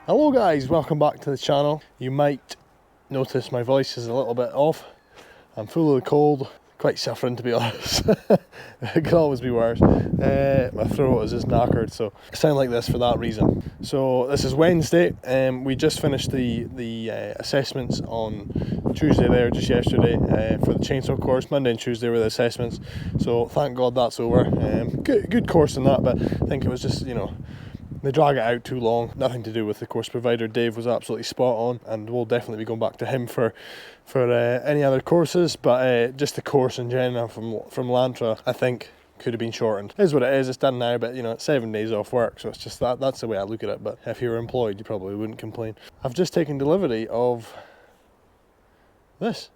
Hello guys, welcome back to the channel. You might notice my voice is a little bit off. I'm full of the cold, quite suffering to be honest. It could always be worse. My throat is just knackered, so I sound like this for that reason. So this is Wednesday, and we just finished the assessments on Tuesday there, just yesterday, for the chainsaw course. Monday and Tuesday were the assessments, so thank God that's over. Good course in that, but I think it was just, they drag it out too long. Nothing to do with the course provider. Dave was absolutely spot on, and we'll definitely be going back to him for any other courses. But just the course in general from Lantra, I think could have been shortened. It is what it is. It's done now, but it's 7 days off work, so it's just that's the way I look at it. But if you were employed, you probably wouldn't complain. I've just taken delivery of this.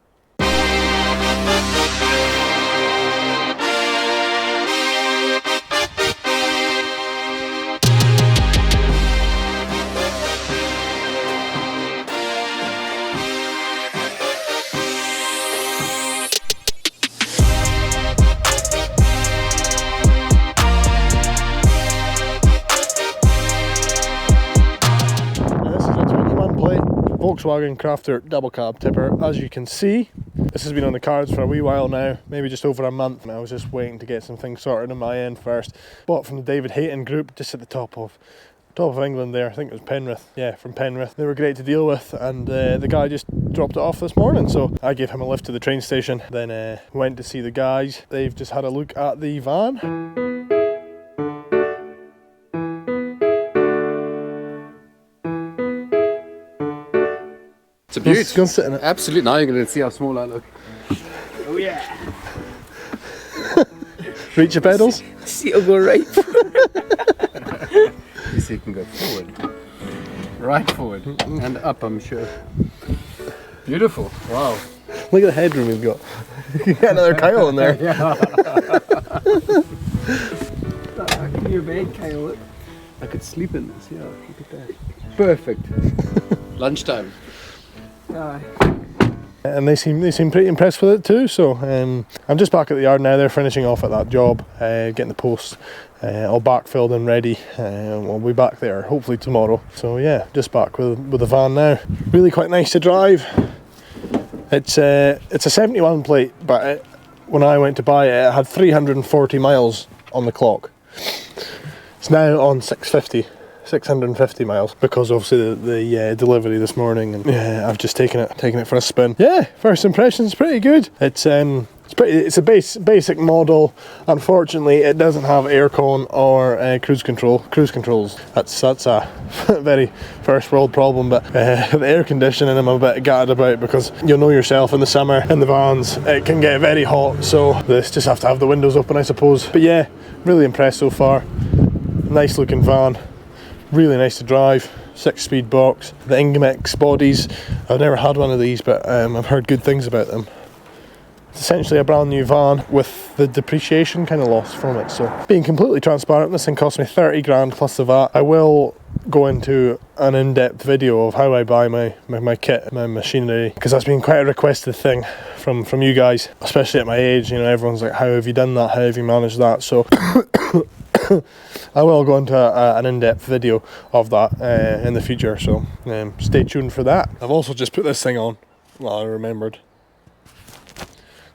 Volkswagen Crafter double cab tipper. As you can see, this has been on the cards for a wee while now, maybe just over a month. I was just waiting to get some things sorted on my end first. Bought from the David Hayton group, just at the top of England there. I think it was Penrith. Yeah, from Penrith. They were great to deal with, and the guy just dropped it off this morning, so I gave him a lift to the train station, then went to see the guys. They've just had a look at the van. It's a beauty. Go and sit in it. Absolutely. Now you're going to see how small I look. Oh yeah. Reach your pedals. See, I'll go right. You see, you can go forward, right forward, and up. I'm sure. Beautiful. Wow. Look at the headroom we've got. You can get another Kyle in there. Yeah. Give me your bed, Kyle. Look. I could sleep in this. Yeah. Look at that. Perfect. Lunchtime. And they seem pretty impressed with it too. So I'm just back at the yard now. They're finishing off at that job, getting the posts all backfilled and ready. We'll be back there hopefully tomorrow. So yeah, just back with the van now. Really quite nice to drive. It's a 71 plate, but when I went to buy it, it had 340 miles on the clock. It's now on 650 miles, because obviously the delivery this morning, and yeah, I've just taken it for a spin. Yeah, first impressions pretty good. It's a basic model. Unfortunately, it doesn't have aircon or cruise controls. That's a very first world problem. But the air conditioning, I'm a bit gutted about, because you'll know yourself in the summer in the vans it can get very hot. So this just have to have the windows open, I suppose. But yeah, really impressed so far. Nice looking van. Really nice to drive, 6-speed box. The Ingmix bodies, I've never had one of these, but I've heard good things about them. It's essentially a brand new van with the depreciation kind of lost from it. So being completely transparent, this thing cost me 30 grand plus the VAT. I will go into an in-depth video of how I buy my kit, my machinery, because that's been quite a requested thing from you guys, especially at my age. Everyone's like, how have you done that? How have you managed that? So I will go into an in-depth video of that in the future, so stay tuned for that. I've also just put this thing on, well, I remembered.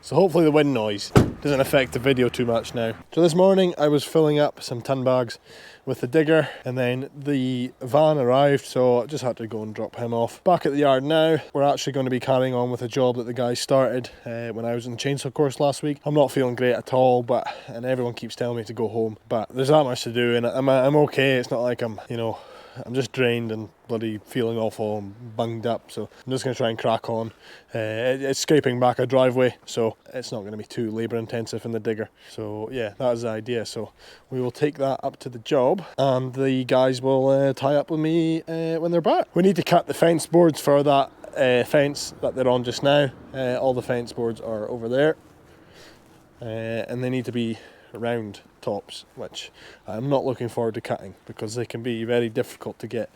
So hopefully the wind noise doesn't affect the video too much now. So this morning I was filling up some tin bags with the digger, and then the van arrived, so I just had to go and drop him off. Back at the yard now. We're actually going to be carrying on with a job that the guys started when I was in the chainsaw course last week. I'm not feeling great at all, and everyone keeps telling me to go home, but there's that much to do, and I'm okay. It's not like I'm just drained and bloody feeling awful and bunged up, so I'm just going to try and crack on. It's scraping back a driveway, so it's not going to be too labour intensive in the digger. So yeah, that is the idea. So we will take that up to the job, and the guys will tie up with me when they're back. We need to cut the fence boards for that fence that they're on just now. All the fence boards are over there, and they need to be round tops, which I'm not looking forward to cutting, because they can be very difficult to get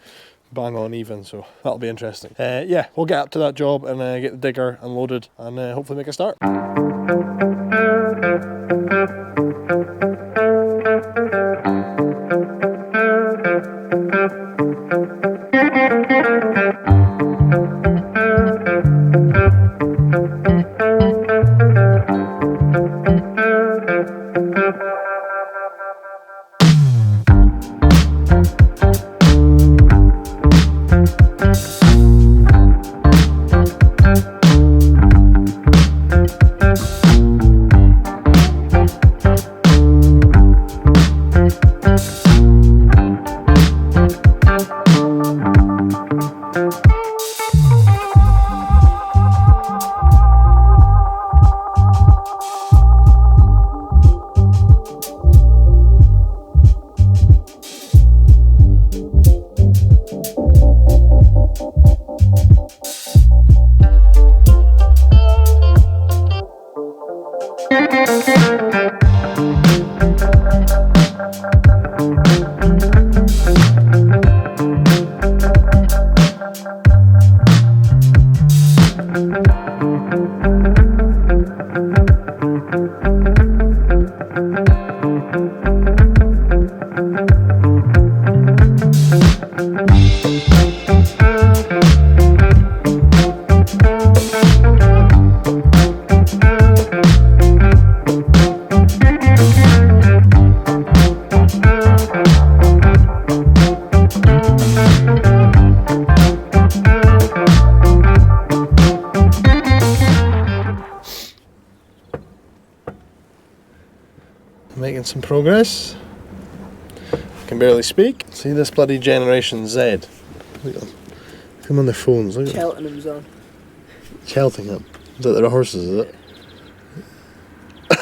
bang on even, so that'll be interesting. Yeah, we'll get up to that job and get the digger unloaded and hopefully make a start. That's some progress. Can barely speak. See this bloody Generation Z. Look at them. Them on their phones. Look at them. Cheltenham's on. Cheltenham. Is that their horses, is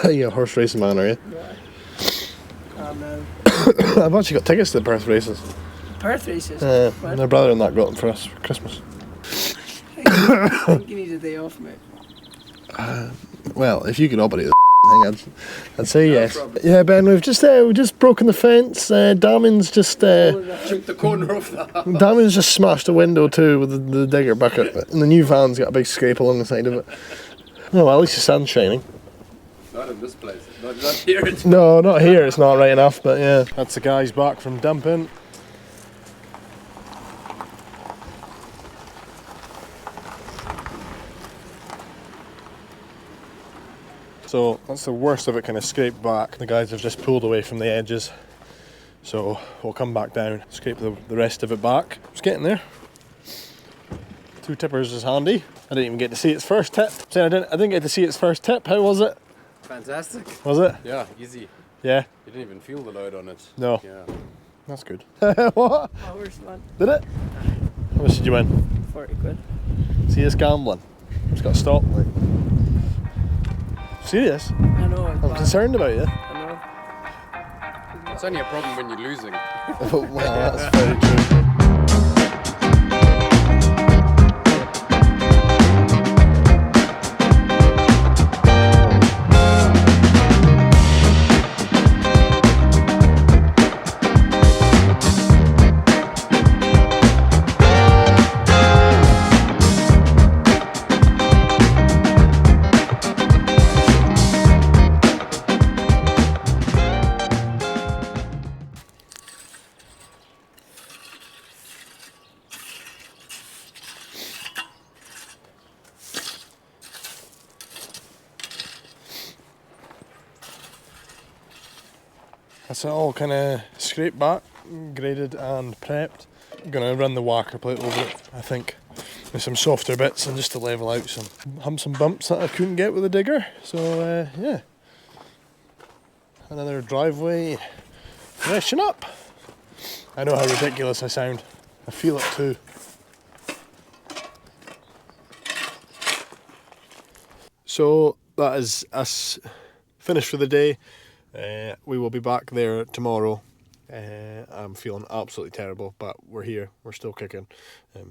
it? You're a horse racing man, are you? Yeah. Oh no. I've actually got tickets to the Perth races. Perth races? And their brother and that got them for us for Christmas. I think you need a day off, mate. Well, if you could operate the thing, I'd say yes. problem. Yeah, Ben, we've just broken the fence. Damon's just Took the corner off the house. Damon's just smashed a window too with the digger bucket, and the new van's got a big scrape along the side of it. Oh well, at least the sun's shining. Not in this place. Not here. It's No, not here. It's not right enough, but yeah. That's the guys back from dumping. So that's the worst of it, kind of scraped back. The guys have just pulled away from the edges. So we'll come back down, scrape the rest of it back. It's getting there. 2 tippers is handy. I didn't even get to see its first tip. I didn't get to see its first tip. How was it? fantastic. Was it? Yeah, easy. Yeah. You didn't even feel the load on it. No. Yeah. That's good. What? Hours, man. Did it? How much did you win? 40 quid. See this gambling? It's got to stop. Like. Serious? I know. I'm concerned about you. I know. It's only a problem when you're losing. Oh, well, that's very true. That's it all kind of scraped back, graded and prepped. I'm going to run the whacker plate over it, I think, with some softer bits and just to level out some humps and bumps that I couldn't get with the digger. So yeah, another driveway freshen up. I know how ridiculous I sound. I feel it too. So that is us finished for the day. We will be back there tomorrow. I'm feeling absolutely terrible, but we're here. We're still kicking.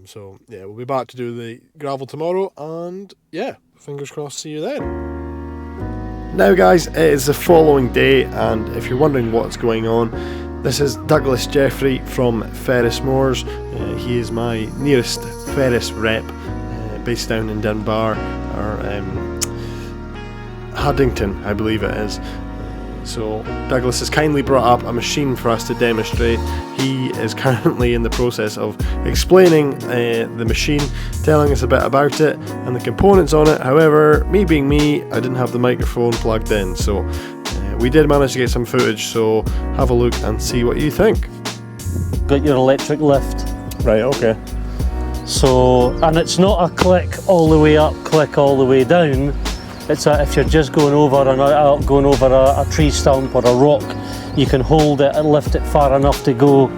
So yeah, we'll be back to do the gravel tomorrow, and yeah, fingers crossed, see you then. Now guys, it is the following day, and if you're wondering what's going on, this is Douglas Jeffrey from Ferris Mowers. He is my nearest Ferris rep, based down in Dunbar, or Haddington, I believe it is. So Douglas has kindly brought up a machine for us to demonstrate. He is currently in the process of explaining the machine, telling us a bit about it and the components on it. However, me being me, I didn't have the microphone plugged in, so we did manage to get some footage, so have a look and see what you think. Got your electric lift. Right, okay. So, and it's not a click all the way up, click all the way down. It's if you're just going over a tree stump or a rock, you can hold it and lift it far enough to go,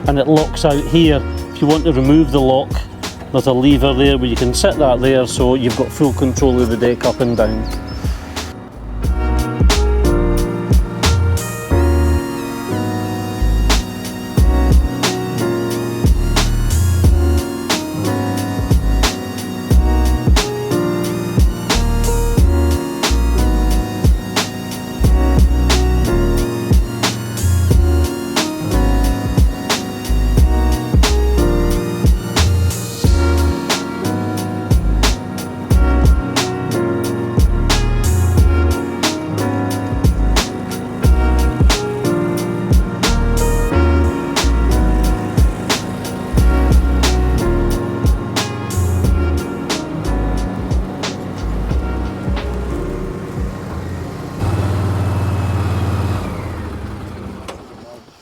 and it locks out here. If you want to remove the lock, there's a lever there where you can set that there, so you've got full control of the deck up and down.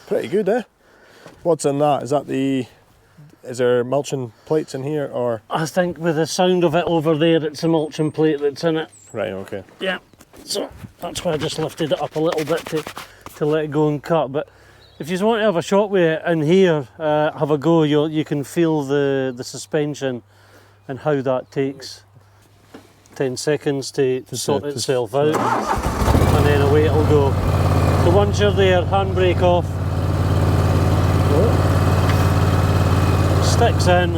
Pretty good, eh? What's in that? Is there mulching plates in here, or? I think with the sound of it over there, it's a mulching plate that's in it. Right, okay. Yeah, so that's why I just lifted it up a little bit to to let it go and cut. But if you want to have a shot with it in here, have a go, you can feel the suspension and how that takes 10 seconds to sort itself out, and then away it'll go. So once you're there, handbrake off, sticks in,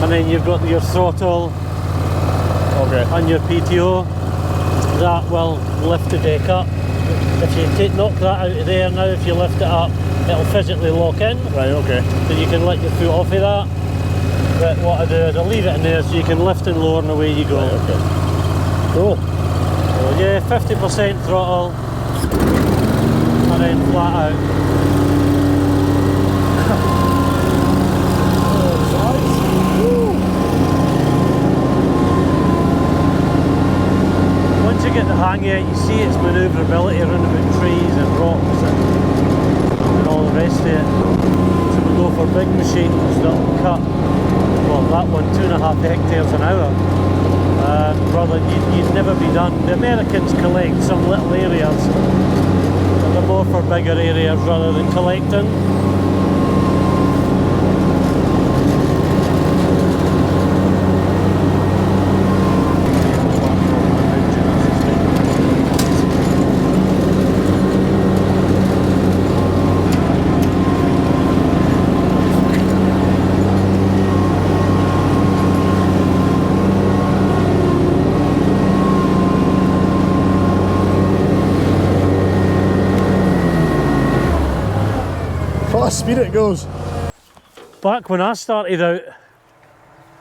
and then you've got your throttle and your PTO. That will lift the deck up. If you knock that out of there now, if you lift it up, it'll physically lock in. Right, okay. So you can let your foot off of that. But what I do is I leave it in there so you can lift and lower and away you go. Right, okay. Cool. So yeah, 50% throttle and then flat out. Once you get the hang of it, you see its manoeuvrability around about trees and rocks and all the rest of it. So we go for big machines that will cut, well, that one 2.5 hectares an hour. Rather, you'd never be done. The Americans collect some little areas, but they're more for bigger areas rather than collecting. What a speed it goes. Back when I started out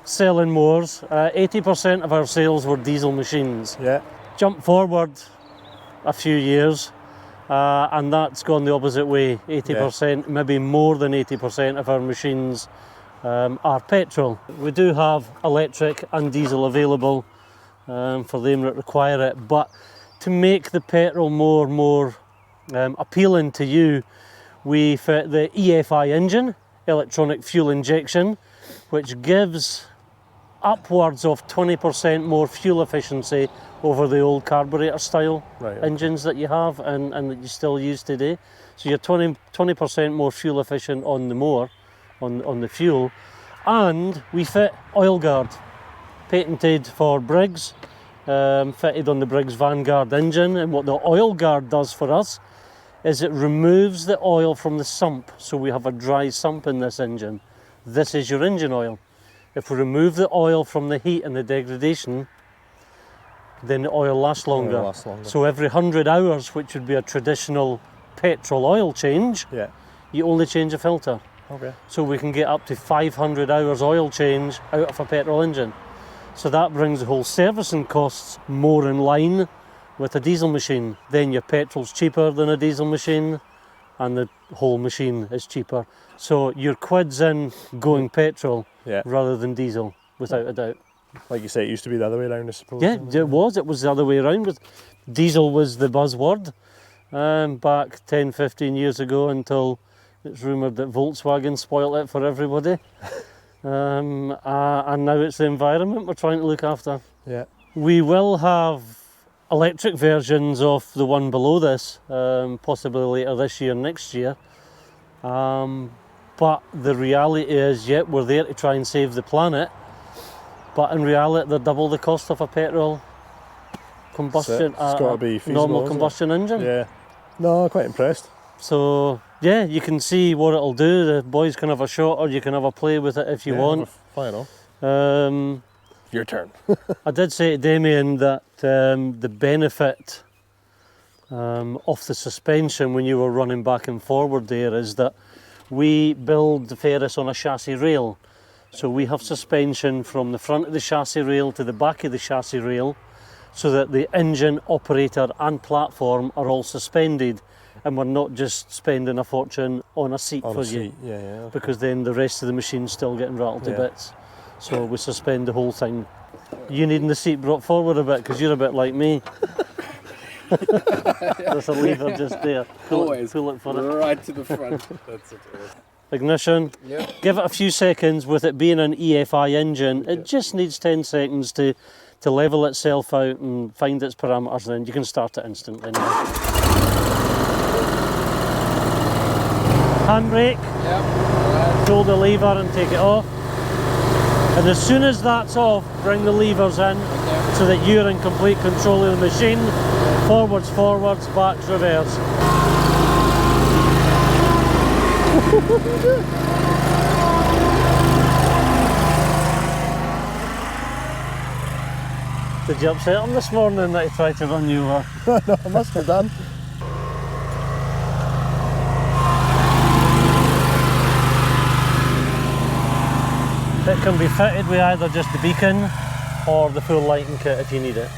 selling mowers, 80% of our sales were diesel machines. Yeah. Jump forward a few years and that's gone the opposite way. 80%, maybe more than 80% of our machines are petrol. We do have electric and diesel available for them that require it, but to make the petrol more appealing to you, we fit the EFI engine, electronic fuel injection, which gives upwards of 20% more fuel efficiency over the old carburetor style engines that you have and that you still use today. So you're 20% more fuel efficient on the mower, on the fuel. And we fit oil guard, patented for Briggs, fitted on the Briggs Vanguard engine. And what the oil guard does for us is it removes the oil from the sump. So we have a dry sump in this engine. This is your engine oil. If we remove the oil from the heat and the degradation, then the oil lasts longer. So every 100 hours, which would be a traditional petrol oil change, you only change a filter. Okay. So we can get up to 500 hours oil change out of a petrol engine. So that brings the whole servicing costs more in line with a diesel machine. Then your petrol's cheaper than a diesel machine and the whole machine is cheaper. So your quid's in going petrol rather than diesel, without a doubt. Like you say, it used to be the other way around, I suppose. Yeah, it was the other way around. Diesel was the buzzword back 10, 15 years ago, until it's rumoured that Volkswagen spoilt it for everybody. And now it's the environment we're trying to look after. Yeah. We will have electric versions of the one below this, possibly later this year, next year. But the reality is, we're there to try and save the planet, but in reality they're double the cost of a petrol combustion, It's got to be feasible, normal combustion engine. Yeah. No, I'm quite impressed. So yeah, you can see what it'll do. The boys can have a shot, or you can have a play with it if you want. Fine off. Your turn. I did say to Damien that the benefit of the suspension when you were running back and forward there is that we build the Ferris on a chassis rail. So we have suspension from the front of the chassis rail to the back of the chassis rail, so that the engine, operator and platform are all suspended, and we're not just spending a fortune on a seat for you. Okay. Because then the rest of the machine's still getting rattled to bits. So we suspend the whole thing. You needing the seat brought forward a bit, because you're a bit like me. There's a lever just there. Pull it for it. Right to the front. That's it. Ignition. Yep. Give it a few seconds. With it being an EFI engine, it just needs 10 seconds to level itself out and find its parameters, and then you can start it instantly now. handbrake, Yep. pull the lever and take it off. And as soon as that's off, bring the levers in so that you're in complete control of the machine. Forwards, forwards, backs, reverse. Did you upset him this morning that he tried to run you over? No, I must have done. It can be fitted with either just the beacon or the full lighting kit if you need it.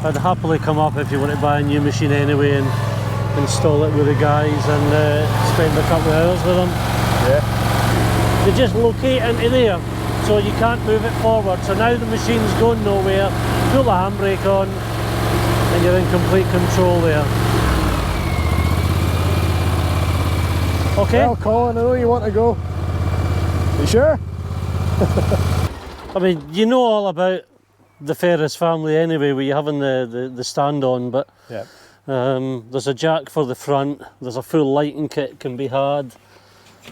I'd happily come up if you want to buy a new machine anyway and install it with the guys and spend a couple of hours with them. Yeah. They just locate into there, so you can't move it forward. So now the machine's going nowhere, pull the handbrake on and you're in complete control there. Okay? Well, Colin, I know you want to go. You sure? I mean, you know all about the Ferris family anyway, where you're having the stand on, but Yeah. there's a jack for the front, there's a full lighting kit can be had.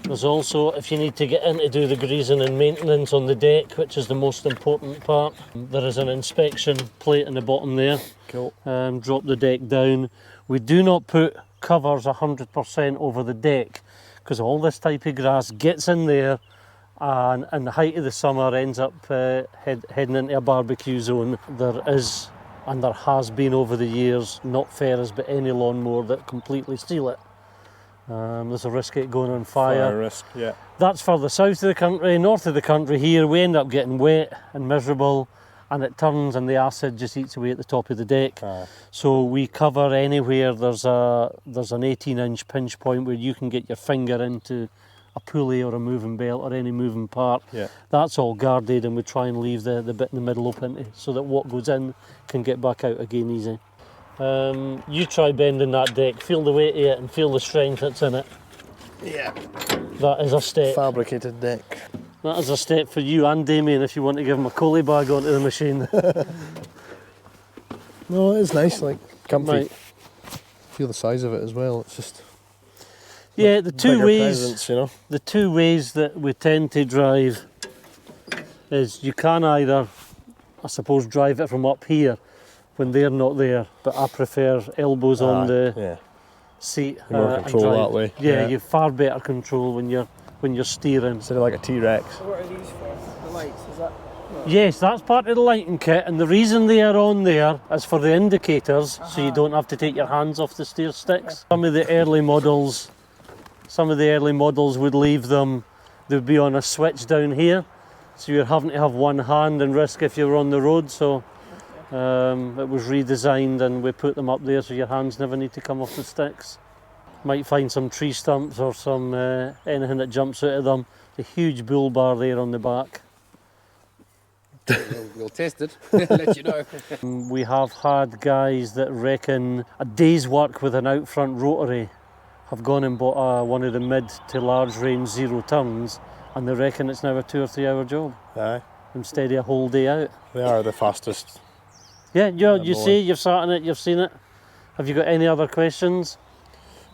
There's also, if you need to get in to do the greasing and maintenance on the deck, which is the most important part, there is an inspection plate in the bottom there. Cool. Drop the deck down. We do not put covers 100% over the deck because all this type of grass gets in there and in the height of the summer ends up heading into a barbecue zone. There is, and there has been over the years, not Ferris but any lawnmower that completely steal it. There's a risk of it going on fire. Fire risk, yeah. That's for the south of the country. North of the country here we end up getting wet and miserable and it turns and the acid just eats away at the top of the deck. So we cover anywhere there's an 18-inch pinch point where you can get your finger into a pulley or a moving belt or any moving part. Yeah. That's all guarded and we try and leave the bit in the middle open so that what goes in can get back out again easy. You try bending that deck, feel the weight of it and feel the strength that's in it. Yeah. That is a step. Fabricated deck. That is a step for you and Damien if you want to give him a collie bag onto the machine. No, it is nice, like comfy. Right. Feel the size of it as well. It's just Yeah, the two bigger ways presence, you know. the two ways that we tend to drive is you can either, I suppose, drive it from up here when they're not there, but I prefer elbows on the yeah. seat. More and control drive. that way. Yeah, Yeah. you've far better control when you're steering. Instead of like a T-Rex. So what are these for? The lights, is that? Yes, that's part of the lighting kit, and the reason they are on there is for the indicators, so you don't have to take your hands off the steer sticks. Some of the early models would leave them, they'd be on a switch down here, so you're having to have one hand and risk if you were on the road, so it was redesigned and we put them up there so your hands never need to come off the sticks. Might find some tree stumps or some anything that jumps out of them. The huge bull bar there on the back. We'll test it, let you know. We have had guys that reckon a day's work with an out front rotary have gone and bought one of the mid to large range 0 turns and they reckon it's now a 2 or 3 hour job Aye. instead of a whole day out. They are the fastest. Yeah, you see, you've sat in it, you've seen it. Have you got any other questions?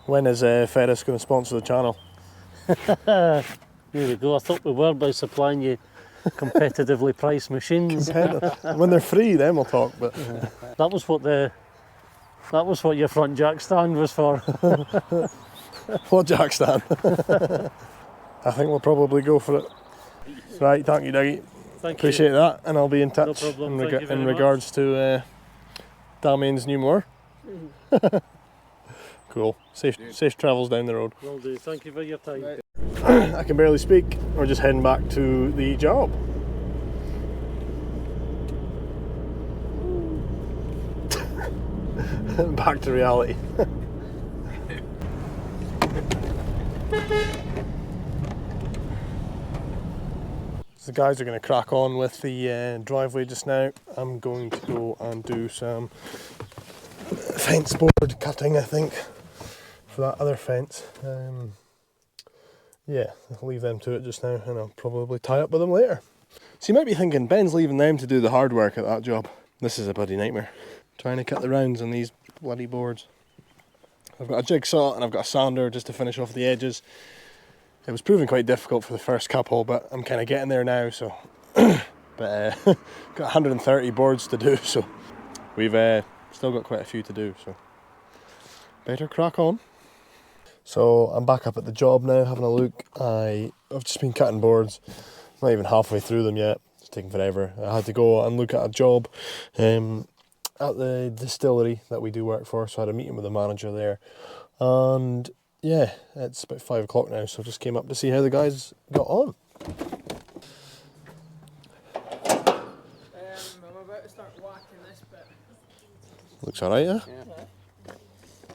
When is Ferris going to sponsor the channel? There we go, I thought we were by supplying you competitively priced machines. When they're free, then we'll talk. But That was what your front jack stand was for. what jack stand? I think we'll probably go for it. Right, thank you, Dougie. Thank Appreciate that, and I'll be in touch No problem, in, thank you very in much. regards to Damien's new mower. Cool. Safe travels down the road. Will do. Thank you for your time. Right. I can barely speak. We're just heading back to the job. Back to reality. So the guys are going to crack on with the driveway just now. I'm going to go and do some fence board cutting, I think, for that other fence. Yeah, I'll leave them to it just now, and I'll probably tie up with them later. So you might be thinking, Ben's leaving them to do the hard work at that job. This is a bloody nightmare. Trying to cut the rounds on these bloody boards. I've got a jigsaw and I've got a sander just to finish off the edges. It was proving quite difficult for the first couple, but I'm kind of getting there now, so. But got 130 boards to do, so we've still got quite a few to do, so better crack on. So I'm back up at the job now, having a look. I've just been cutting boards, not even halfway through them yet. It's taking forever. I had to go and look at a job at the distillery that we do work for, so I had a meeting with the manager there. And yeah, it's about 5 o'clock now, so I just came up to see how the guys got on. I'm about to start whacking this bit. Looks alright, yeah? Yeah.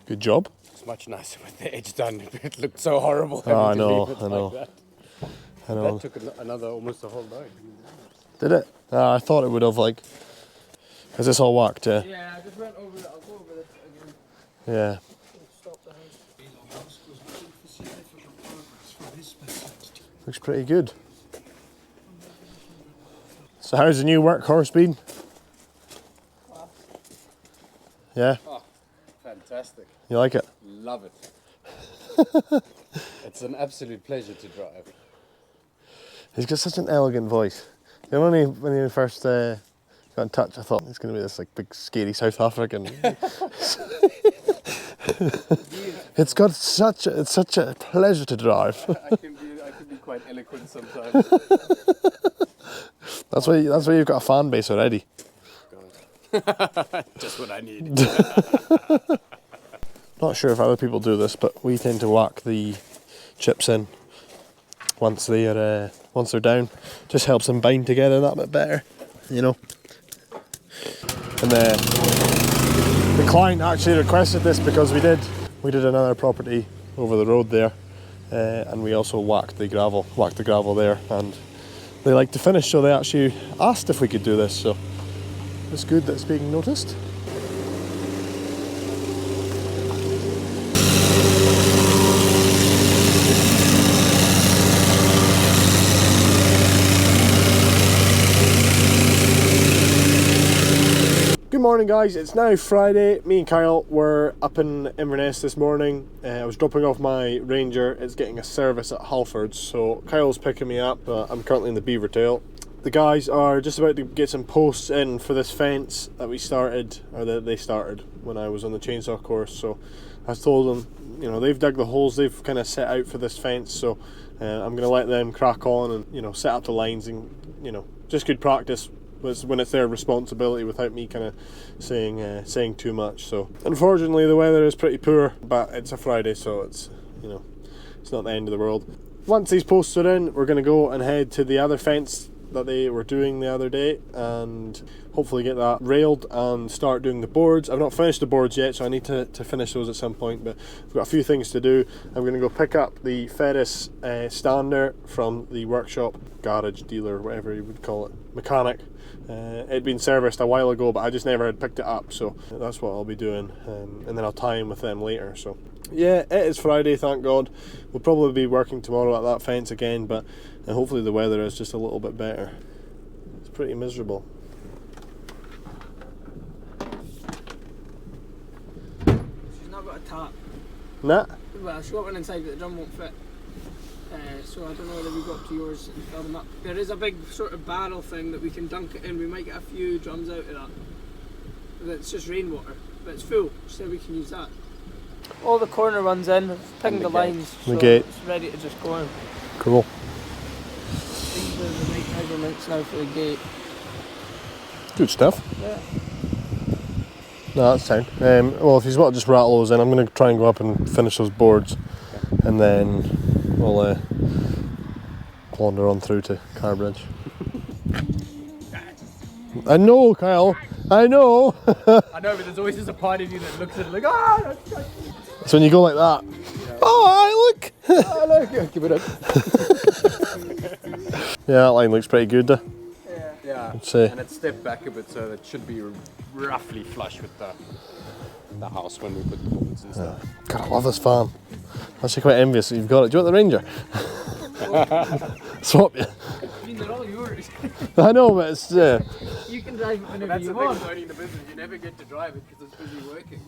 Good job. It's much nicer with the edge done. It looked so horrible. Oh, I having to know, leave it I know. like that. I know. That took another almost a whole day. Did it? I thought it would have, like, because it's all whacked, yeah? Yeah, I just went over it. I'll go over this again. Yeah. Stop the house. Looks pretty good. So how's the new workhorse been? Yeah? Oh, fantastic. You like it? Love it. It's an absolute pleasure to drive. He's got such an elegant voice. You know, when he first got in touch, I thought he's going to be this like big scary South African. It's such a pleasure to drive. I can be quite eloquent sometimes. That's why you've got a fan base already. Just what I need. Not sure if other people do this, but we tend to whack the chips in once they're down. Just helps them bind together that bit better, you know. And the client actually requested this because we did another property over the road there, and we also whacked the gravel there, and they like to finish, so they actually asked if we could do this. So it's good that it's being noticed. Good morning guys, it's now Friday. Me and Kyle were up in Inverness this morning. I was dropping off my Ranger. It's getting a service at Halfords, so Kyle's picking me up. I'm currently in the Beaver Tail. The guys are just about to get some posts in for this fence that we started, or that they started when I was on the chainsaw course. So I told them, you know, they've dug the holes, they've kind of set out for this fence, so I'm going to let them crack on and, you know, set up the lines and, you know, just good practice when it's their responsibility without me kind of saying too much. So unfortunately the weather is pretty poor, but it's a Friday, so it's, you know, it's not the end of the world. Once these posts are in, we're going to go and head to the other fence that they were doing the other day and hopefully get that railed and start doing the boards. I've not finished the boards yet, so I need to finish those at some point, but I've got a few things to do. I'm going to go pick up the Ferris stander from the workshop, garage, dealer, whatever you would call it, mechanic. It'd been serviced a while ago, but I just never had picked it up, so that's what I'll be doing, and then I'll tie in with them later. So yeah, it is Friday, thank God. We'll probably be working tomorrow at that fence again, but hopefully the weather is just a little bit better. It's pretty miserable. She's not got a tap. Nah. Well, she got one inside, but the drum won't fit. So I don't know whether we got up to yours and fill them up. There is a big sort of barrel thing that we can dunk it in. We might get a few drums out of that. It's just rainwater, but it's full, so we can use that. All the corner runs in, we've pinged the lines, so gate. It's ready to just go in. Cool. These are the right measurements now for the gate. Good stuff. Yeah. No, that's sound. Well, if you want to just rattle those in, I'm going to try and go up and finish those boards, and then we'll wander on through to Carbridge. I know, Kyle. I know. I know, but there's always just a part of you that looks at it like, ah! So when you go like that, yeah. Oh, look! Oh, look! Yeah, give it up. Yeah, that line looks pretty good. Yeah. I'd say. And it's stepped back a bit, so it should be roughly flush with the the house when we put the boards and stuff. God, I love this farm. I'm actually quite envious that you've got it. Do you want the Ranger? Swap you. I mean, they're all yours. I know, but it's You can drive it whenever That's you the thing want. with owning the business, you never get to drive it because it's busy working.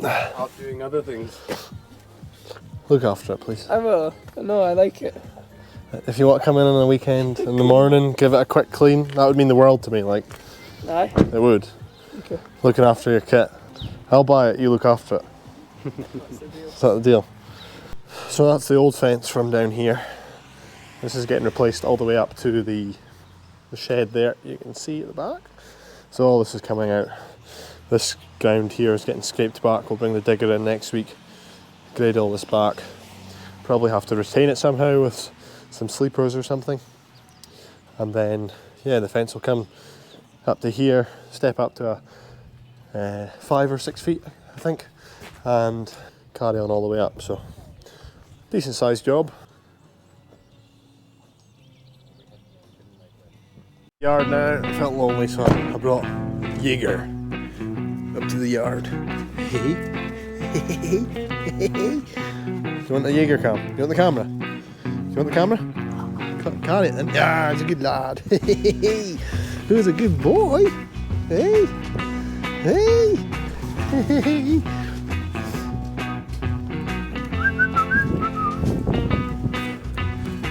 Out doing other things. look after it, please. I will. No, I like it. If you want to come in on a weekend in the morning, give it a quick clean. That would mean the world to me. Like Aye. it would. Okay. Looking after your kit. I'll buy it. You look after it. That's the deal. Is that the deal? So that's the old fence from down here. This is getting replaced all the way up to the shed there. You can see at the back. So all this is coming out. This ground here is getting scraped back. We'll bring the digger in next week. Grade all this back. Probably have to retain it somehow with some sleepers or something. And then, yeah, the fence will come up to here, step up to 5 or 6 feet, I think, and carry on all the way up. So, decent sized job. Yard now, I felt lonely, so I brought Jaeger up to the yard. Do you want the Jaeger cam? Do you want the camera? Do you want the camera? Carry it then. Yeah, he's a good lad. Who's a good boy? Hey, hey, hey.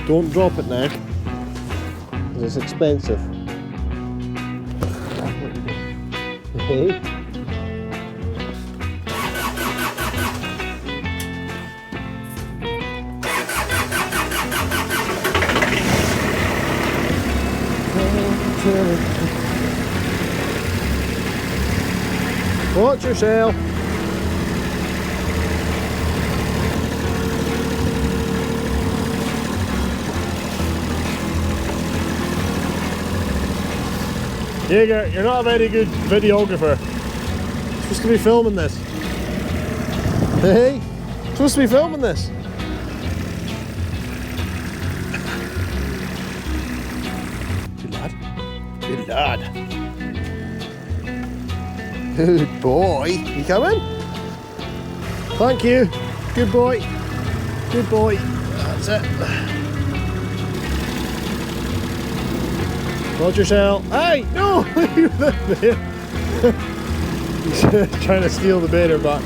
Don't drop it now, because it's expensive. Hey. Watch yourself. Jaeger, you're not a very good videographer. You're supposed to be filming this. Hey, you're supposed to be filming this. Good lad. Good lad. Good boy. You coming? Thank you. Good boy. Good boy. That's it. Watch yourself. Hey, no! You're there. He's trying to steal the baiter back.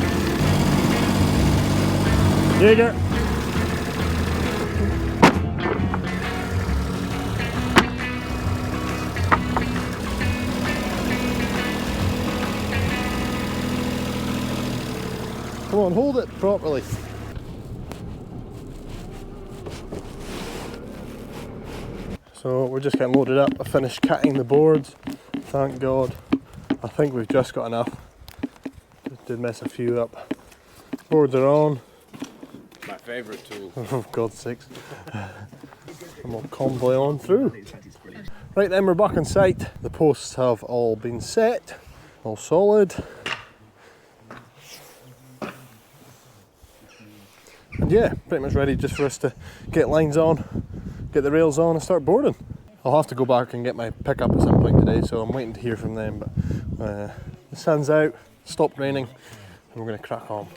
Jaeger. Come on, hold it properly. So we're just getting loaded up. I finished cutting the boards, thank God. I think we've just got enough. Just did mess a few up. Boards are on. My favourite tool. Oh, God's sakes. And we'll convoy on through. Right then, we're back on site. The posts have all been set, all solid. And yeah, pretty much ready just for us to get lines on, get the rails on and start boarding. I'll have to go back and get my pickup at some point today, so I'm waiting to hear from them, but the sun's out, stopped raining, and we're going to crack on.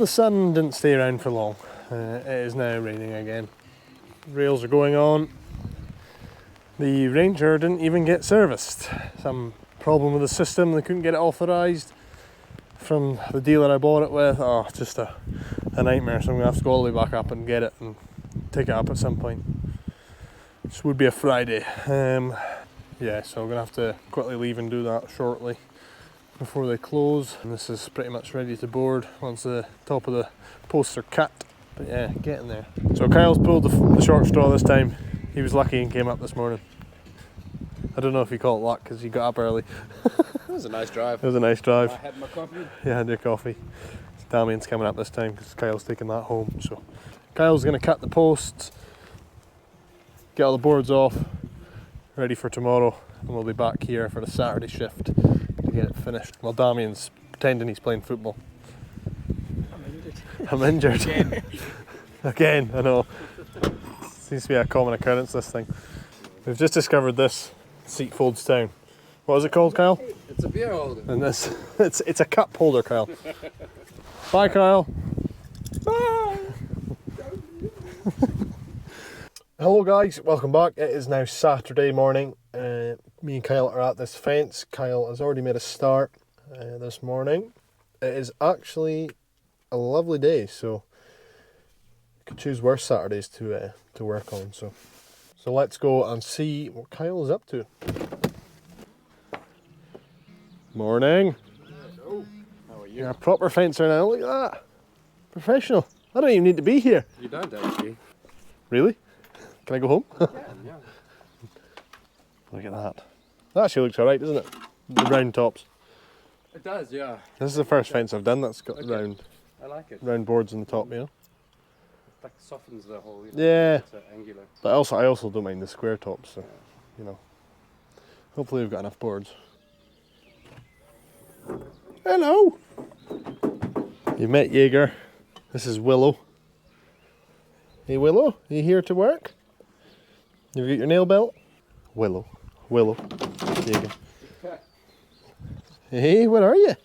the sun didn't stay around for long. It is now raining again. Rails are going on. The Ranger didn't even get serviced. Some problem with the system, they couldn't get it authorised from the dealer I bought it with. Oh, just a nightmare, so I'm going to have to go all the way back up and get it and take it up at some point. This would be a Friday. Yeah, so I'm going to have to quickly leave and do that shortly before they close. And this is pretty much ready to board once the top of the posts are cut. But yeah, getting there. So Kyle's pulled the short straw this time. He was lucky and came up this morning. I don't know if you call it luck because he got up early. It was a nice drive. It was a nice drive. I had my coffee. Yeah, I had your coffee. Damien's coming up this time because Kyle's taking that home. So Kyle's going to cut the posts, get all the boards off, ready for tomorrow, and we'll be back here for the Saturday shift to get it finished. Well, Damien's pretending he's playing football. I'm injured. Again. Again, I know. Seems to be a common occurrence, this thing. We've just discovered this seat folds down. What is it called, Kyle? It's a beer holder. And this, it's a cup holder, Kyle. Bye, Kyle. Bye! Hello guys, welcome back. It is now Saturday morning. Me and Kyle are at this fence. Kyle has already made a start this morning. It is actually a lovely day, so you could choose worse Saturdays to work on. So let's go and see what Kyle is up to. Morning. Hello. How are you? You're a proper fencer now. Look at that. Professional. I don't even need to be here. You don't actually. Really? Can I go home? Yeah. Look at that. That actually looks alright, doesn't it? The round tops. It does, yeah. This is the first fence I've done that's got Okay. I like it. round boards on the top, you know. It like softens the whole. You know, Yeah. It's angular. But I also don't mind the square tops, so you know. Hopefully we've got enough boards. Hello. You met Jaeger. This is Willow. Hey Willow, are you here to work? You've got your nail belt? Willow. Jaeger. Okay. Hey, where are you?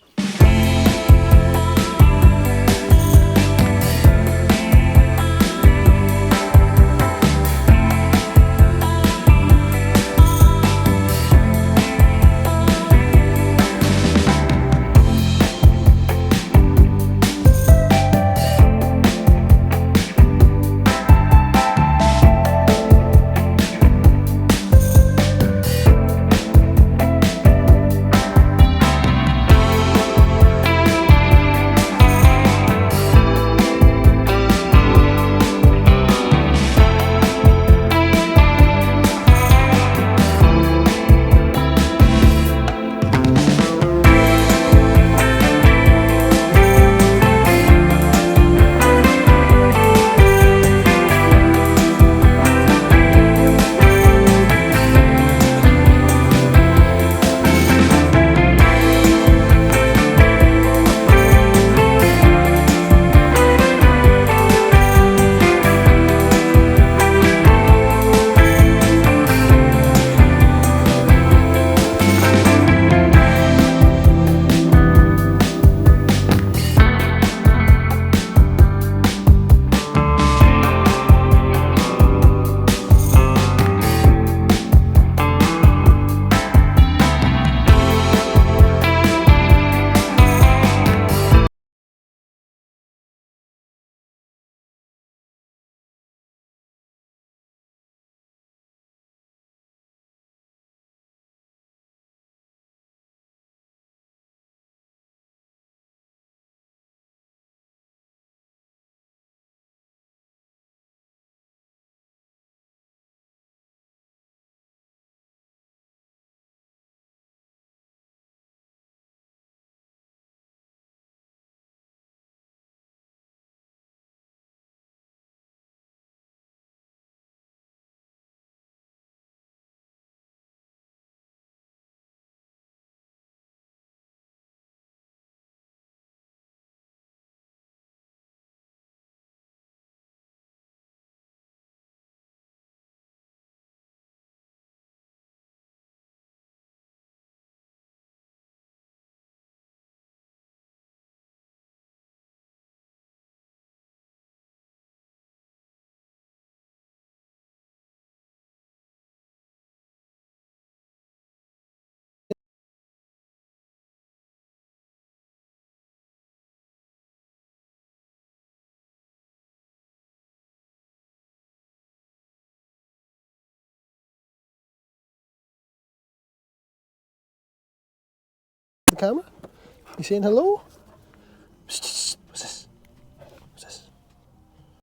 the camera? You saying hello?